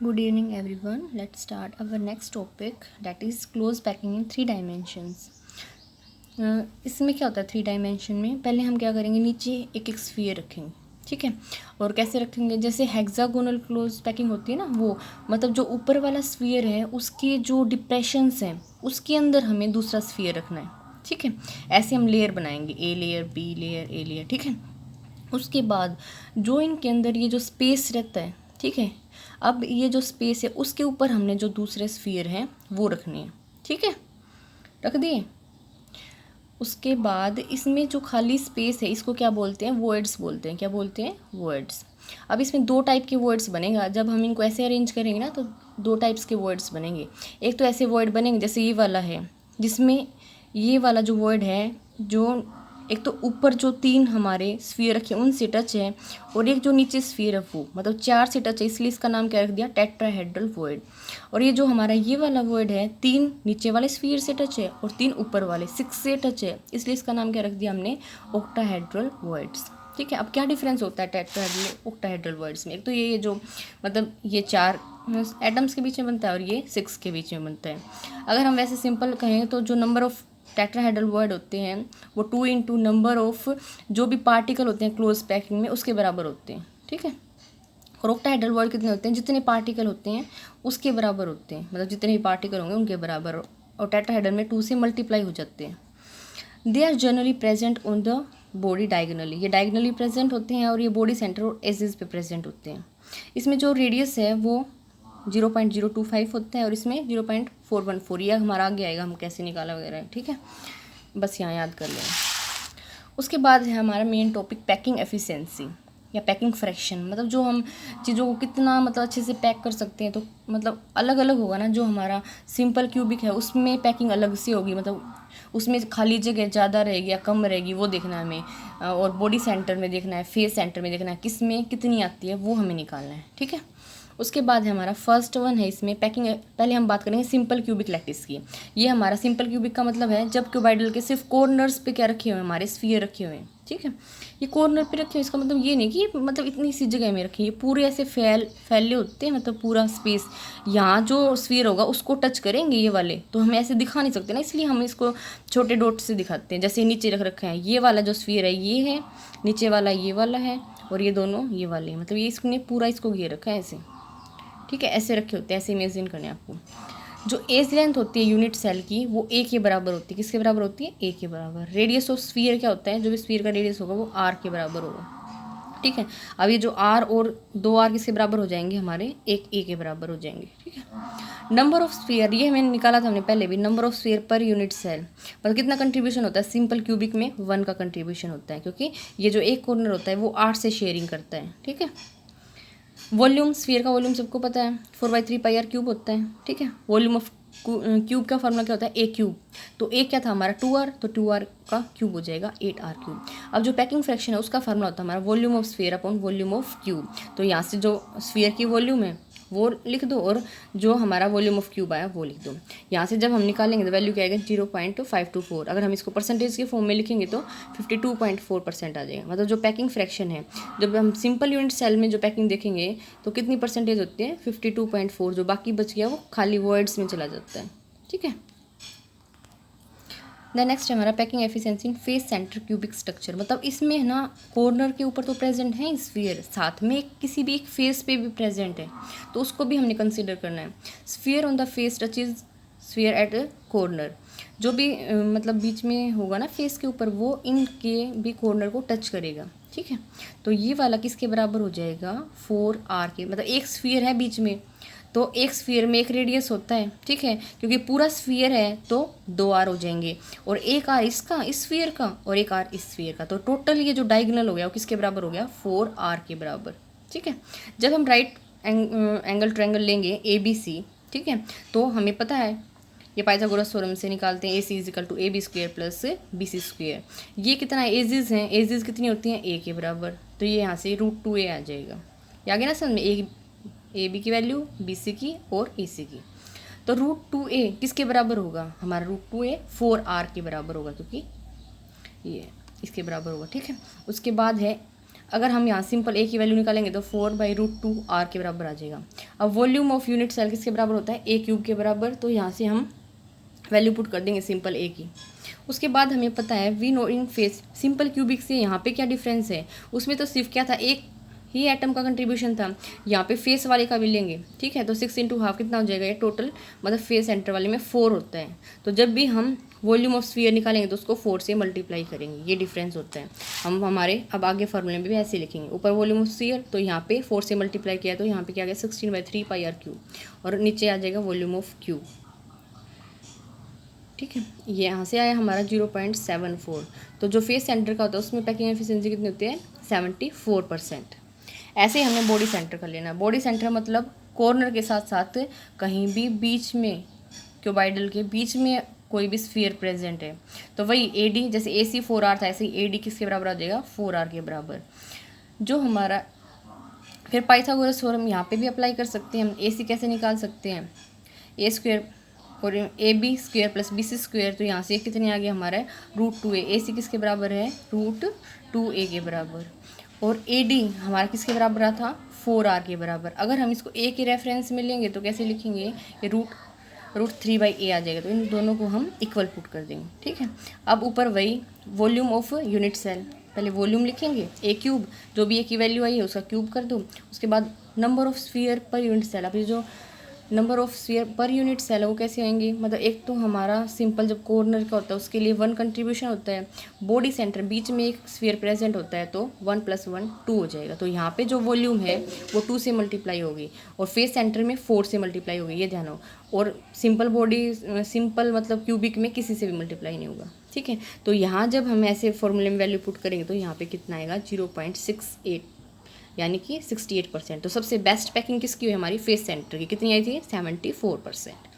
Good evening everyone. Let's start our next topic, that is close packing in 3 dimensions. इसमें क्या होता है 3 dimension में? पहले हम क्या करेंगे, नीचे एक एक स्फीयर रखेंगे, ठीक है। और कैसे रखेंगे, जैसे हेक्सागोनल क्लोज पैकिंग होती है ना, वो मतलब जो ऊपर वाला स्फीयर है उसके जो डिप्रेशंस हैं उसके अंदर हमें दूसरा स्फीयर रखना है, ठीक है। ऐसे हम लेयर बनाएंगे, A layer, B layer, A layer, ठीक है। उसके बाद जो इनके अंदर ये जो स्पेस रहता है, ठीक है, अब ये जो स्पेस है उसके ऊपर हमने जो दूसरे स्फीयर हैं वो रखने हैं, ठीक है, रख दिए। उसके बाद इसमें जो खाली स्पेस है इसको क्या बोलते हैं, वॉइड्स बोलते हैं। क्या बोलते हैं? वॉइड्स। अब इसमें 2 टाइप के वॉइड्स बनेगा, जब हम इनको ऐसे अरेंज करेंगे ना तो 2 टाइप्स के वॉइड्स बनेंगे। एक तो ऐसे वॉइड बनेंगे जैसे ये वाला है, जिसमें ये वाला जो वॉइड है, जो एक तो ऊपर जो 3 हमारे स्फीयर रखे उनसे टच है, और एक जो नीचे स्फीयर है वो मतलब 4 से टच है, इसलिए इसका नाम क्या रख दिया, टेट्राहेड्रल वॉइड। और ये जो हमारा ये वाला वॉइड है, 3 नीचे वाले स्फीयर से टच है और 3 ऊपर वाले 6 से टच है, इसलिए इसका नाम क्या रख दिया हमने, ऑक्टाहेड्रल वॉइड्स, ठीक है। अब क्या डिफरेंस होता है टेट्राहेड्रल ऑक्टाहेड्रल वॉइड्स में? एक तो ये जो मतलब ये 4 एटम्स के बीच में बनता है और ये 6 के बीच में बनता है। अगर हम वैसे सिंपल कहें तो जो नंबर ऑफ टेट्राहेड्रल वर्ड होते हैं वो 2 इंटू नंबर ऑफ जो भी पार्टिकल होते हैं क्लोज पैकिंग में उसके बराबर होते हैं, ठीक है। और ऑक्टाहेड्रल वर्ड कितने होते हैं, जितने पार्टिकल होते हैं उसके बराबर होते हैं, मतलब जितने भी पार्टिकल होंगे उनके बराबर। और टेट्राहेड्रल में 2 से मल्टीप्लाई हो जाते हैं। They are generally present on the body diagonally, ये डायगनली प्रेजेंट होते हैं और ये बॉडी सेंटर और एजेस पे प्रेजेंट होते हैं। इसमें जो रेडियस है वो 0.025 होता है और इसमें 0.414, यह हमारा आगे आएगा, हम कैसे निकाला वगैरह, ठीक है, बस यहाँ याद कर लें। उसके बाद है हमारा मेन टॉपिक पैकिंग एफिशिएंसी या पैकिंग फ्रैक्शन, मतलब जो हम चीज़ों को कितना मतलब अच्छे से पैक कर सकते हैं। तो मतलब अलग अलग होगा ना, जो हमारा सिंपल क्यूबिक है उसमें पैकिंग अलग से होगी, मतलब उसमें खाली जगह ज़्यादा रहेगी या कम रहेगी वो देखना है हमें, और बॉडी सेंटर में देखना है, फेस सेंटर में देखना है, किस में कितनी आती है वो हमें निकालना है, ठीक है। उसके बाद है हमारा फर्स्ट वन है इसमें पैकिंग। पहले हम बात करेंगे सिंपल क्यूबिक लैटिस की। ये हमारा सिंपल क्यूबिक का मतलब है जब क्यूबाइडल के सिर्फ कॉर्नर्स पे क्या रखे हुए हैं, हमारे स्फीयर रखे हुए हैं, ठीक है। ये कॉर्नर पे रखे हुए, इसका मतलब ये नहीं कि मतलब इतनी सी जगह में रखे, ये पूरे ऐसे फैले होते हैं, मतलब पूरा स्पेस यहाँ जो स्फीयर होगा उसको टच करेंगे ये वाले, तो हम ऐसे दिखा नहीं सकते ना, इसलिए हम इसको छोटे डॉट से दिखाते हैं। जैसे नीचे रख रखे हैं, ये वाला जो स्फीयर है ये है, नीचे वाला ये वाला है, और ये दोनों ये वाले हैं, मतलब ये इसने पूरा इसको घेर रखा है ऐसे, ठीक है, ऐसे रखे होते हैं, ऐसे इमेजिन करने आपको। जो एज लेंथ होती है यूनिट सेल की वो ए के बराबर होती है, किसके बराबर होती है, ए के बराबर। रेडियस ऑफ स्फीयर क्या होता है, जो भी स्फीयर का रेडियस होगा वो आर के बराबर होगा, ठीक है। अब ये जो आर और 2 आर किसके बराबर हो जाएंगे, हमारे एक ए के बराबर हो जाएंगे, ठीक है। नंबर ऑफ स्फीयर, ये मैंने निकाला था हमने पहले भी, number of sphere per unit cell, मतलब कितना कंट्रीब्यूशन होता है, सिंपल क्यूबिक में 1 का कंट्रीब्यूशन होता है, क्योंकि ये जो एक कॉर्नर होता है वो 8 से शेयरिंग करता है, ठीक है। वॉल्यूम, स्फीयर का वॉल्यूम सबको पता है 4/3πr क्यूब होता है, ठीक है। वॉल्यूम ऑफ क्यूब का फॉर्मूला क्या होता है, ए क्यूब। तो ए क्या था हमारा 2r, तो 2r का क्यूब हो जाएगा 8r क्यूब। अब जो पैकिंग फ्रैक्शन है उसका फॉर्मूला होता है हमारा volume of sphere upon volume of cube. तो यहाँ से जो स्फीयर की वॉल्यूम है वो लिख दो और जो हमारा वॉल्यूम ऑफ क्यूब आया वो लिख दो। यहाँ से जब हम निकालेंगे तो वैल्यू क्या आएगा 0.524। अगर हम इसको परसेंटेज के फॉर्म में लिखेंगे तो 52.4% आ जाएगा। मतलब जो पैकिंग फ्रैक्शन है, जब हम सिंपल यूनिट सेल में जो पैकिंग देखेंगे तो कितनी परसेंटेज होती है, 52.4। जो बाकी बच गया वो खाली वर्ड्स में चला जाता है, ठीक है। द नेक्स्ट हमारा पैकिंग एफिशिएंसी इन फेस सेंटर क्यूबिक स्ट्रक्चर, मतलब इसमें है ना कॉर्नर के ऊपर तो प्रेजेंट है स्फीयर, साथ में किसी भी एक फेस पे भी प्रेजेंट है, तो उसको भी हमने कंसीडर करना है। Sphere on the face touch is sphere at a corner, जो भी मतलब बीच में होगा ना फेस के ऊपर वो इनके भी कॉर्नर को टच करेगा, ठीक है। तो ये वाला किसके बराबर हो जाएगा, 4r के, मतलब एक स्फीयर है बीच में, तो एक स्फीयर में एक रेडियस होता है, ठीक है, क्योंकि पूरा स्फीयर है तो 2r हो जाएंगे, और एक r इसका इस स्फीयर का और एक r इस स्फीयर का, तो टोटल ये जो डायगोनल हो गया वो किसके बराबर हो गया, 4r के बराबर, ठीक है। जब हम राइट एंगल ट्रायंगल लेंगे ABC, ठीक है, तो हमें पता है ये पाइथागोरस थ्योरम से निकालते हैं, AC = AB² + BC²। ये कितना है, एजेस हैं, एजेस कितनी होती हैं, a के बराबर, तो ये यहाँ से √2a आ जाएगा। ये आ गया ना समझ में, AB की वैल्यू, BC की और AC की। तो √2a किसके बराबर होगा, हमारा √2a 4r के बराबर होगा, क्योंकि ये इसके बराबर होगा, ठीक है। उसके बाद है अगर हम यहाँ सिंपल ए की वैल्यू निकालेंगे तो 4/√2 r के बराबर आ जाएगा। अब वॉल्यूम ऑफ यूनिट सेल किसके बराबर होता है, ए क्यूब के बराबर, तो यहाँ से हम वैल्यू पुट कर देंगे सिंपल ए की। उसके बाद हमें पता है we know in face simple cubic से यहाँ पे क्या डिफरेंस है, उसमें तो सिर्फ क्या था, एक ही एटम का कंट्रीब्यूशन था, यहाँ पे फेस वाले का भी लेंगे, ठीक है। तो 6 × हाफ कितना हो जाएगा ये टोटल, मतलब फेस सेंटर वाले में 4 होता है। तो जब भी हम वॉल्यूम ऑफ स्फीयर निकालेंगे तो उसको 4 से मल्टीप्लाई करेंगे, ये डिफरेंस होता है। हम हमारे अब आगे फॉर्मूले में भी ऐसे लिखेंगे, ऊपर वॉल्यूम ऑफ स्फीयर तो यहाँ पे 4 से मल्टीप्लाई किया तो यहाँ पे क्या आ गया 16/3 πr³ और नीचे आ जाएगा वॉल्यूम ऑफ क्यू, ठीक है। ये यहाँ से आया हमारा 0.74। तो जो फेस सेंटर का होता है उसमें पैकिंग एफिशिएंसी कितनी होती है, 74%। ऐसे ही हमें बॉडी सेंटर कर लेना है। बॉडी सेंटर मतलब कॉर्नर के साथ साथ कहीं भी बीच में, क्यूबाइडल के बीच में कोई भी स्फीयर प्रेजेंट है, तो वही AD, जैसे AC 4R था ऐसे ही AD किसके बराबर आ जाएगा, 4R के बराबर। जो हमारा फिर पाइथागोरस थ्योरम यहाँ पे भी अप्लाई कर सकते हैं हम। AC कैसे निकाल सकते हैं, A² और AB² + BC², तो यहाँ से कितने आ गया हमारा √2a। AC किसके बराबर है, √2a के बराबर। और AD हमारा किसके बराबर रहा था, 4R के बराबर। अगर हम इसको A के रेफरेंस में लेंगे तो कैसे लिखेंगे, ये √3/a आ जाएगा। तो इन दोनों को हम इक्वल पुट कर देंगे, ठीक है। अब ऊपर वही वॉल्यूम ऑफ यूनिट सेल, पहले वॉल्यूम लिखेंगे A³, जो भी A की वैल्यू आई है उसका क्यूब कर दो। उसके बाद number of sphere per unit cell. अब ये जो number of sphere per unit cell है वो कैसे आएंगे, मतलब एक तो हमारा सिंपल जब कॉर्नर का होता है उसके लिए 1 कंट्रीब्यूशन होता है, बॉडी सेंटर बीच में एक स्फीयर प्रेजेंट होता है तो 1 + 1 2 हो जाएगा। तो यहाँ पे जो वॉल्यूम है वो 2 से मल्टीप्लाई होगी और फेस सेंटर में 4 से मल्टीप्लाई होगी, ये ध्यान हो। और सिंपल बॉडी, सिंपल मतलब क्यूबिक में किसी से भी मल्टीप्लाई नहीं होगा, ठीक है। तो यहाँ जब हम ऐसे फॉर्मूले में वैल्यू पुट करेंगे तो यहाँ पे कितना आएगा 0.68, यानी कि 68%। तो सबसे बेस्ट पैकिंग किसकी हुई, हमारी फेस सेंटर की। कितनी आई थी, 74%।